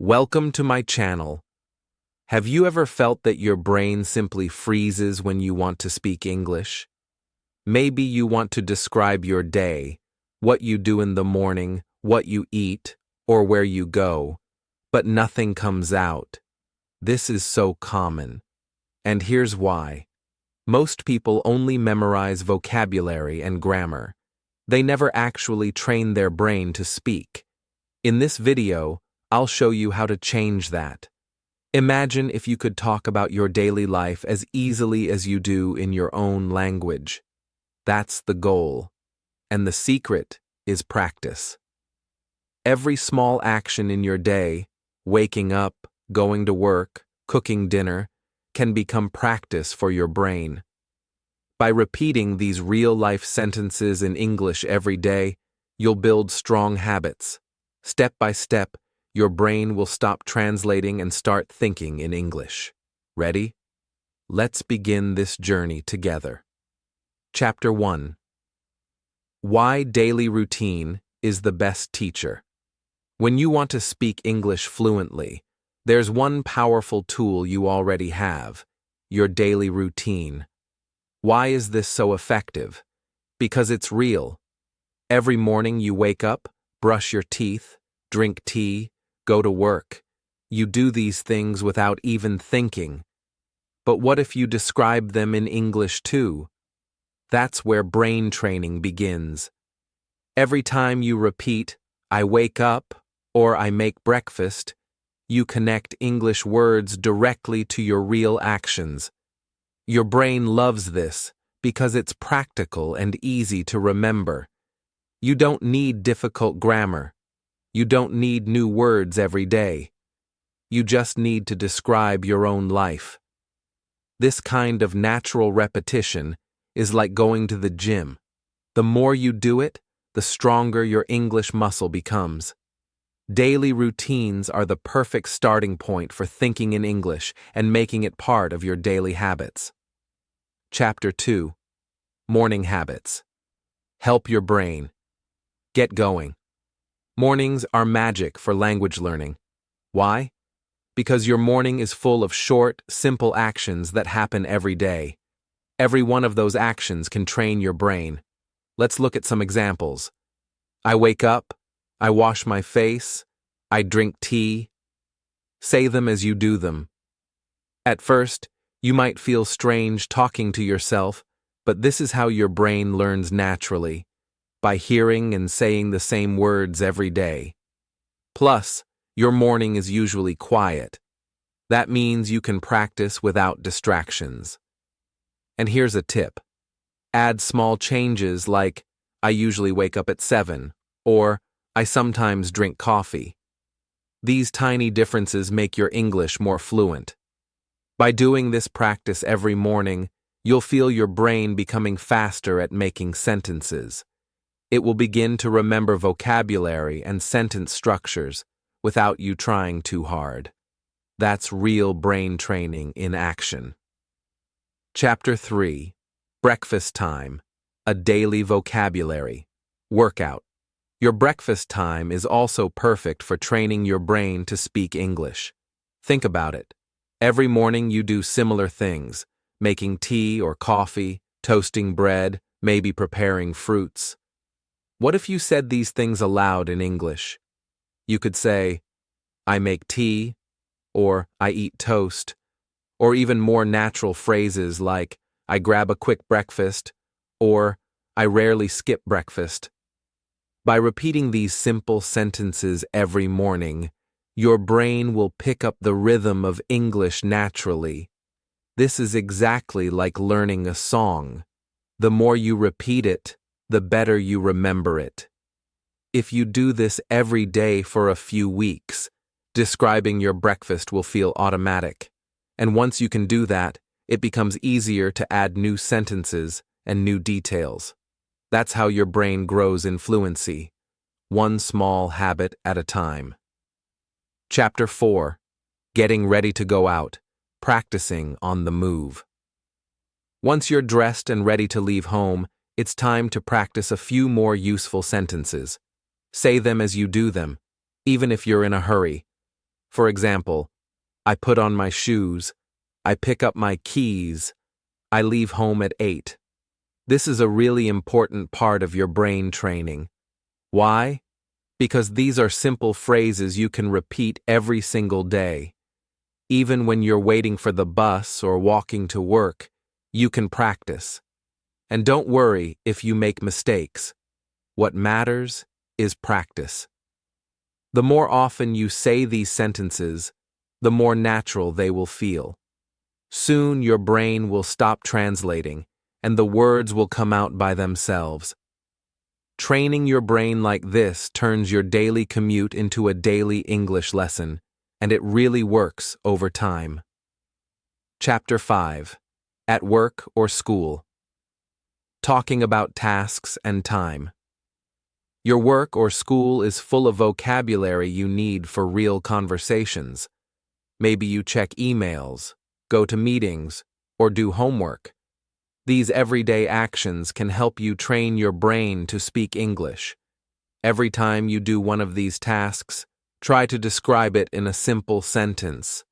Welcome to my channel. Have you ever felt that your brain simply freezes when you want to speak English? Maybe you want to describe your day, what you do in the morning, what you eat, or where you go, but nothing comes out. This is so common. And here's why. Most people only memorize vocabulary and grammar. They never actually train their brain to speak. In this video, I'll show you how to change that. Imagine if you could talk about your daily life as easily as you do in your own language. That's the goal. And the secret is practice. Every small action in your day, waking up, going to work, cooking dinner, can become practice for your brain. By repeating these real-life sentences in English every day, you'll build strong habits. Step by step, your brain will stop translating and start thinking in English. Ready? Let's begin this journey together. Chapter 1. Why daily routine is the best teacher. When you want to speak English fluently, there's one powerful tool you already have: your daily routine. Why is this so effective? Because it's real. Every morning you wake up, brush your teeth, drink tea, go to work. You do these things without even thinking. But what if you describe them in English too? That's where brain training begins. Every time you repeat, "I wake up," or "I make breakfast," you connect English words directly to your real actions. Your brain loves this because it's practical and easy to remember. You don't need difficult grammar. You don't need new words every day. You just need to describe your own life. This kind of natural repetition is like going to the gym. The more you do it, the stronger your English muscle becomes. Daily routines are the perfect starting point for thinking in English and making it part of your daily habits. Chapter 2. Morning Habits. Help your brain. Get going. Mornings are magic for language learning. Why? Because your morning is full of short, simple actions that happen every day. Every one of those actions can train your brain. Let's look at some examples. I wake up, I wash my face, I drink tea. Say them as you do them. At first, you might feel strange talking to yourself, but this is how your brain learns naturally, by hearing and saying the same words every day. Plus, your morning is usually quiet. That means you can practice without distractions. And here's a tip. Add small changes like, "I usually wake up at 7," or "I sometimes drink coffee." These tiny differences make your English more fluent. By doing this practice every morning, you'll feel your brain becoming faster at making sentences. It will begin to remember vocabulary and sentence structures without you trying too hard. That's real brain training in action. Chapter 3. Breakfast Time. A daily vocabulary. Workout. Your breakfast time is also perfect for training your brain to speak English. Think about it. Every morning you do similar things: making tea or coffee, toasting bread, maybe preparing fruits. What if you said these things aloud in English? You could say, "I make tea," or "I eat toast," or even more natural phrases like, "I grab a quick breakfast," or "I rarely skip breakfast." By repeating these simple sentences every morning, your brain will pick up the rhythm of English naturally. This is exactly like learning a song. The more you repeat it, the better you remember it. If you do this every day for a few weeks, describing your breakfast will feel automatic. And once you can do that, it becomes easier to add new sentences and new details. That's how your brain grows in fluency, one small habit at a time. Chapter 4. Getting ready to go out. Practicing on the move. Once you're dressed and ready to leave home, it's time to practice a few more useful sentences. Say them as you do them, even if you're in a hurry. For example, I put on my shoes, I pick up my keys, I leave home at 8. This is a really important part of your brain training. Why? Because these are simple phrases you can repeat every single day. Even when you're waiting for the bus or walking to work, you can practice. And don't worry if you make mistakes. What matters is practice. The more often you say these sentences, the more natural they will feel. Soon your brain will stop translating, and the words will come out by themselves. Training your brain like this turns your daily commute into a daily English lesson, and it really works over time. Chapter 5. At Work or School. Talking about tasks and time. Your work or school is full of vocabulary you need for real conversations. Maybe you check emails, go to meetings, or do homework. These everyday actions can help you train your brain to speak English. Every time you do one of these tasks, try to describe it in a simple sentence.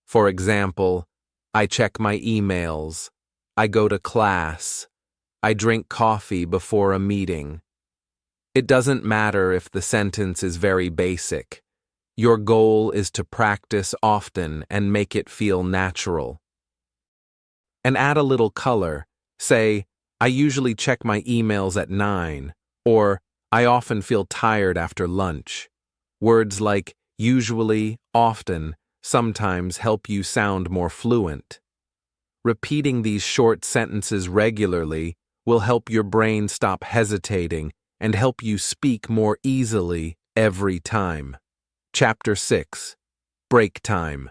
For example, I check my emails, I go to class, I drink coffee before a meeting. It doesn't matter if the sentence is very basic. Your goal is to practice often and make it feel natural. And add a little color. Say, I usually check my emails at 9, or I often feel tired after lunch. Words like usually, often, sometimes help you sound more fluent. Repeating these short sentences regularly will help your brain stop hesitating and help you speak more easily every time. Chapter 6. Break time.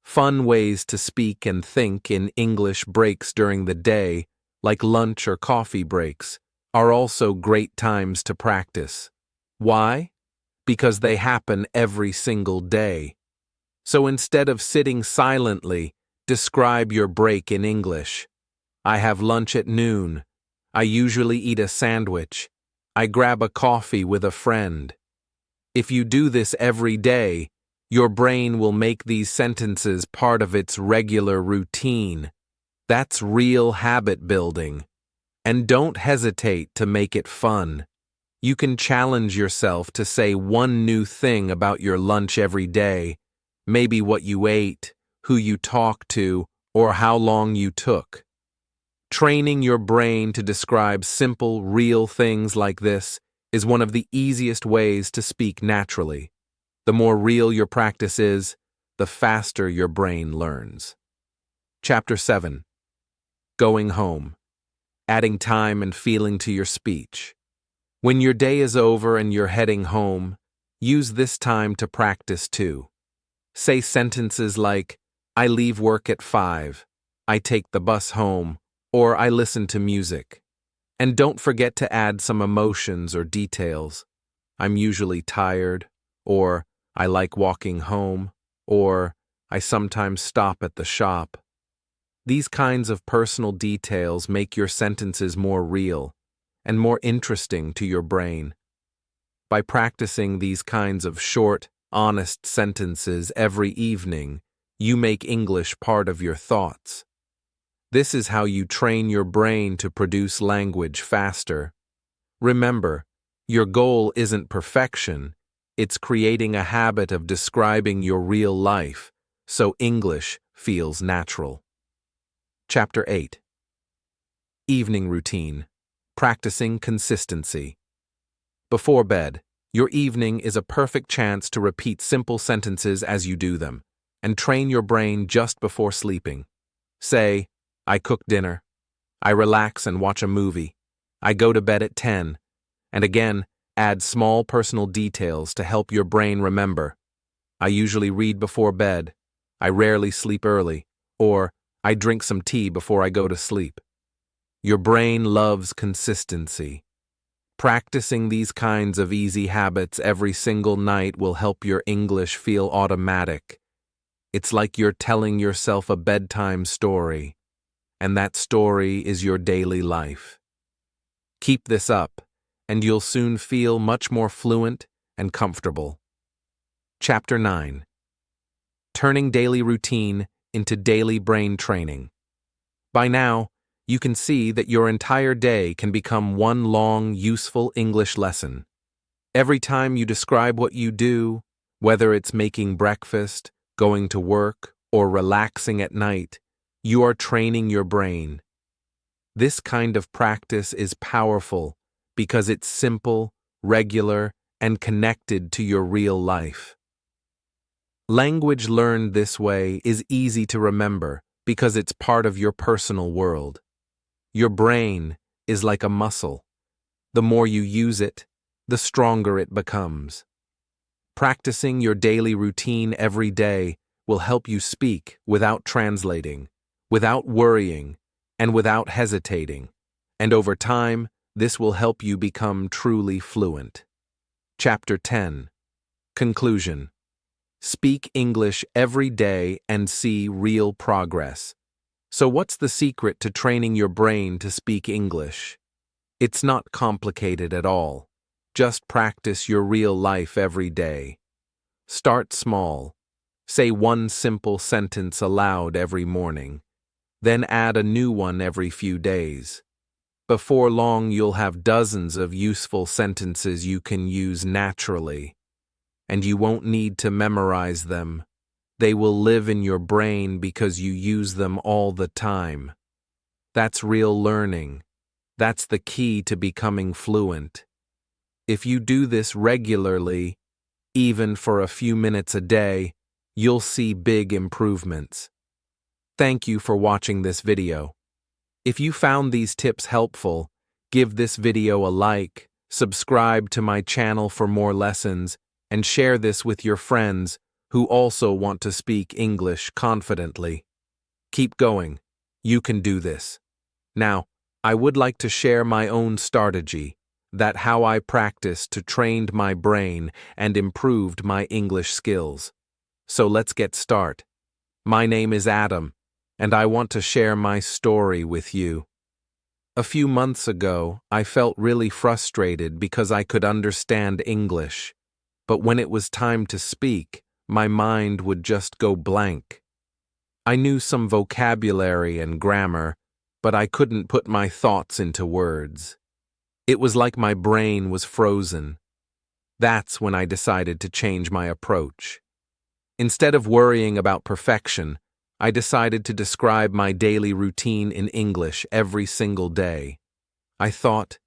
Fun ways to speak and think in English breaks during the day, like lunch or coffee breaks, are also great times to practice. Why? Because they happen every single day. So instead of sitting silently, describe your break in English. I have lunch at noon. I usually eat a sandwich. I grab a coffee with a friend. If you do this every day, your brain will make these sentences part of its regular routine. That's real habit building. And don't hesitate to make it fun. You can challenge yourself to say one new thing about your lunch every day, maybe what you ate, who you talked to, or how long you took. Training your brain to describe simple, real things like this is one of the easiest ways to speak naturally. The more real your practice is, the faster your brain learns. Chapter 7. Going home. Adding time and feeling to your speech. When your day is over and you're heading home, use this time to practice too. Say sentences like, I leave work at 5, I take the bus home, or I listen to music. And don't forget to add some emotions or details. I'm usually tired, or I like walking home, or I sometimes stop at the shop. These kinds of personal details make your sentences more real and more interesting to your brain. By practicing these kinds of short, honest sentences every evening, you make English part of your thoughts. This is how you train your brain to produce language faster. Remember, your goal isn't perfection, it's creating a habit of describing your real life, so English feels natural. Chapter 8. Evening routine. Practicing consistency. Before bed, your evening is a perfect chance to repeat simple sentences as you do them, and train your brain just before sleeping. Say, I cook dinner. I relax and watch a movie. I go to bed at 10. And again, add small personal details to help your brain remember. I usually read before bed. I rarely sleep early. Or, I drink some tea before I go to sleep. Your brain loves consistency. Practicing these kinds of easy habits every single night will help your English feel automatic. It's like you're telling yourself a bedtime story, and that story is your daily life. Keep this up, and you'll soon feel much more fluent and comfortable. Chapter 9. turning daily routine into daily brain training. By now, you can see that your entire day can become one long, useful English lesson. Every time you describe what you do, whether it's making breakfast, going to work, or relaxing at night, you are training your brain. This kind of practice is powerful because it's simple, regular, and connected to your real life. Language learned this way is easy to remember because it's part of your personal world. Your brain is like a muscle. The more you use it, the stronger it becomes. Practicing your daily routine every day will help you speak without translating, without worrying, and without hesitating. And over time, this will help you become truly fluent. Chapter 10. Conclusion. Speak English every day and see real progress. So what's the secret to training your brain to speak English? It's not complicated at all. Just practice your real life every day. Start small. Say one simple sentence aloud every morning. Then add a new one every few days. Before long, you'll have dozens of useful sentences you can use naturally. And you won't need to memorize them. They will live in your brain because you use them all the time. That's real learning. That's the key to becoming fluent. If you do this regularly, even for a few minutes a day, you'll see big improvements. Thank you for watching this video. If you found these tips helpful, give this video a like, subscribe to my channel for more lessons, and share this with your friends who also want to speak English confidently. Keep going. You can do this. Now, I would like to share my own strategy, that how I practiced to trained my brain and improved my English skills. So let's get started. My name is Adam, and I want to share my story with you. A few months ago, I felt really frustrated because I could understand English, but when it was time to speak, my mind would just go blank. I knew some vocabulary and grammar, but I couldn't put my thoughts into words. It was like my brain was frozen. That's when I decided to change my approach. Instead of worrying about perfection, I decided to describe my daily routine in English every single day. I thought,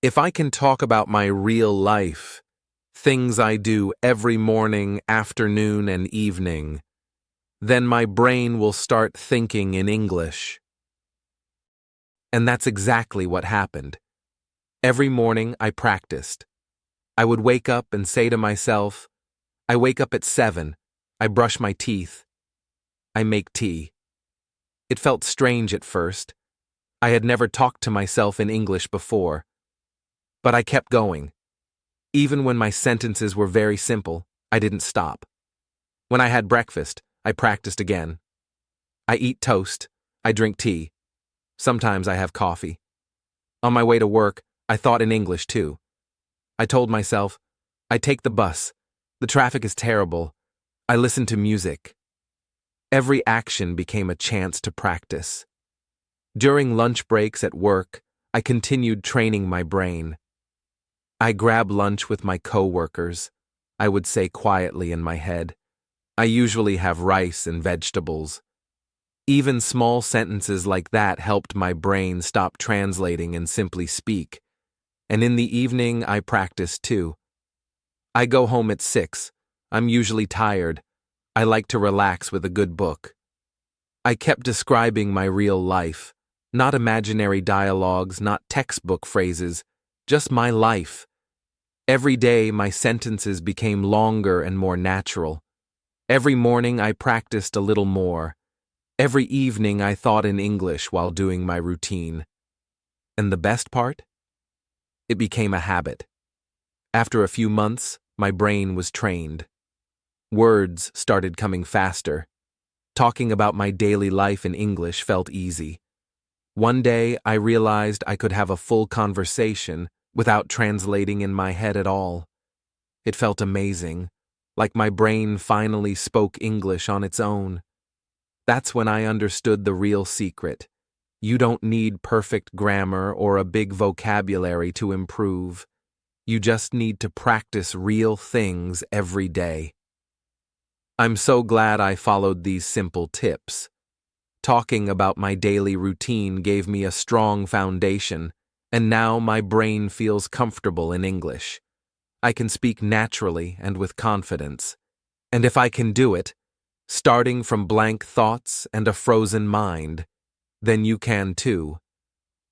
if I can talk about my real life, things I do every morning, afternoon, and evening, then my brain will start thinking in English. And that's exactly what happened. Every morning I practiced. I would wake up and say to myself, I wake up at 7, I brush my teeth, I make tea. It felt strange at first. I had never talked to myself in English before. But I kept going. Even when my sentences were very simple, I didn't stop. When I had breakfast, I practiced again. I eat toast, I drink tea. Sometimes I have coffee. On my way to work, I thought in English too. I told myself, I take the bus. The traffic is terrible. I listen to music. Every action became a chance to practice. During lunch breaks at work, I continued training my brain. I grab lunch with my coworkers. I would say quietly in my head. I usually have rice and vegetables. Even small sentences like that helped my brain stop translating and simply speak. And in the evening, I practice too. I go home at 6. I'm usually tired. I like to relax with a good book. I kept describing my real life, not imaginary dialogues, not textbook phrases, just my life. Every day, my sentences became longer and more natural. Every morning, I practiced a little more. Every evening, I thought in English while doing my routine. And the best part? It became a habit. After a few months, my brain was trained. Words started coming faster. Talking about my daily life in English felt easy. One day, I realized I could have a full conversation without translating in my head at all. It felt amazing, like my brain finally spoke English on its own. That's when I understood the real secret. You don't need perfect grammar or a big vocabulary to improve. You just need to practice real things every day. I'm so glad I followed these simple tips. Talking about my daily routine gave me a strong foundation, and now my brain feels comfortable in English. I can speak naturally and with confidence. And if I can do it, starting from blank thoughts and a frozen mind, then you can too.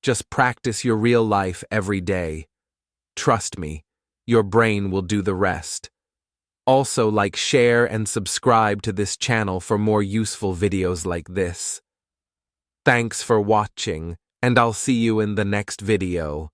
Just practice your real life every day. Trust me, your brain will do the rest. Also, share and subscribe to this channel for more useful videos like this. Thanks for watching, and I'll see you in the next video.